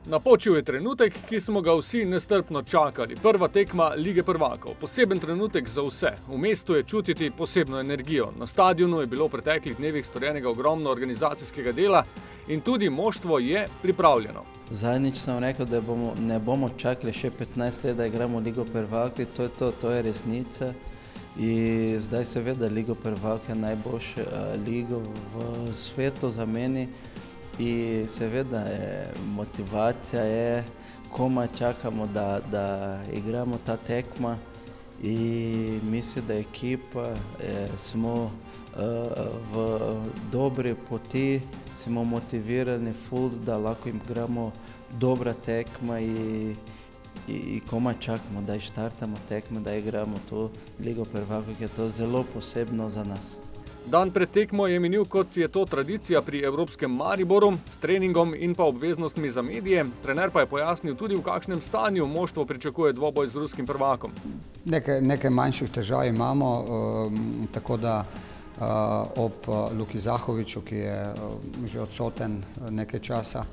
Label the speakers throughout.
Speaker 1: Napočil je trenutek, ki smo ga vsi nestrpno čakali. Prva tekma Lige prvakov. Poseben trenutek za vse. V mestu je čutiti posebno energijo. Na stadionu je bilo v preteklih dnevih storjenega ogromno organizacijskega dela in tudi moštvo je pripravljeno.
Speaker 2: Zadnjič sem rekel, da ne bomo čakali še 15 let, da igramo Ligo prvakov. To je resnica. In zdaj seveda Ligo prvakov je najboljša liga v svetu za meni. In seveda motivacija je, komaj čakamo, da igramo ta tekma. In mislim, da ekipa smo v dobri poti, smo motivirani ful, da lahko igramo dobra tekma in komaj čakamo, da štartamo tekmo, da igramo to Ligo prvakov, ki je to zelo posebno za nas.
Speaker 1: Dan pred tekmo je minil, kot je to tradicija pri evropskem Mariboru, s treningom in pa obveznostmi za medije. Trener pa je pojasnil tudi, v kakšnem stanju moštvo pričakuje dvoboj z ruskim prvakom.
Speaker 3: Nekaj manjših težav imamo, tako da ob Luki Zahoviću, ki je že odsoten nekaj časa,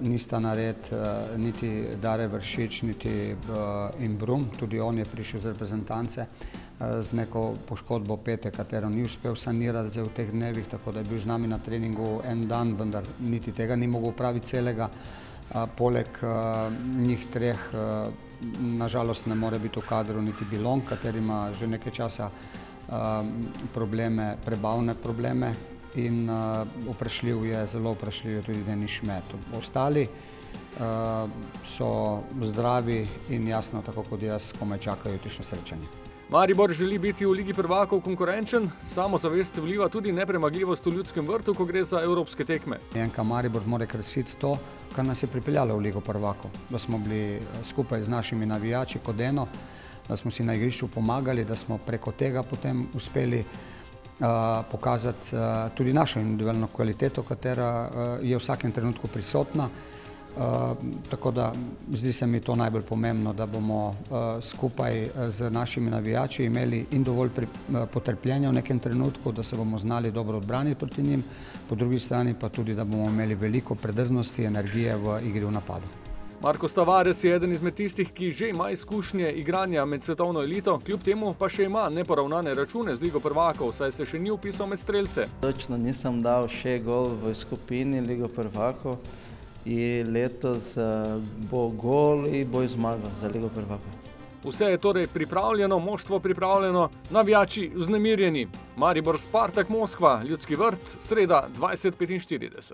Speaker 3: nista nared niti Dare Vršič, niti Imbrum, tudi on je prišel z reprezentance z neko poškodbo pete, katero ni uspel sanirati v teh dnevih, tako da je bil z nami na treningu en dan, vendar niti tega ni mogel opraviti celega. Poleg njih treh nažalost ne more biti v kadru niti Bilong, kateri ima že nekaj časa prebavne probleme in zelo vprašljiv je tudi Denis Šmet. Ostali so zdravi in jasno, tako kot jaz, komaj čakajo jutrišnje srečanje.
Speaker 1: Maribor želi biti v Ligi prvakov konkurenčen, samozavest vliva tudi nepremagljivost v Ljudskem vrtu, ko gre za evropske tekme.
Speaker 3: NK Maribor mora krasiti to, kar nas je pripeljalo v Ligo prvakov, da smo bili skupaj z našimi navijači kot eno, da smo si na igrišču pomagali, da smo preko tega potem uspeli pokazati tudi našo individualno kvaliteto, katera je v vsakem trenutku prisotna. Tako da zdi se mi to najbolj pomembno, da bomo skupaj z našimi navijači imeli in dovolj potrpljenja v nekem trenutku, da se bomo znali dobro odbraniti proti njim, po drugi strani pa tudi, da bomo imeli veliko predrznosti in energije v igri v napadu.
Speaker 1: Marcos Tavares je eden izmed tistih, ki že ima izkušnje igranja med svetovno elito, kljub temu pa še ima neporavnane račune z Ligo prvakov, saj se še ni vpisal med strelce.
Speaker 2: Točno nisem dal še gol v skupini Ligo prvakov in letos bo gol in bo zmaga za Ligo prvakov.
Speaker 1: Vse je torej pripravljeno, moštvo pripravljeno, navijači vznemirjeni. Maribor Spartak Moskva, Ljudski vrt, sreda 20:45.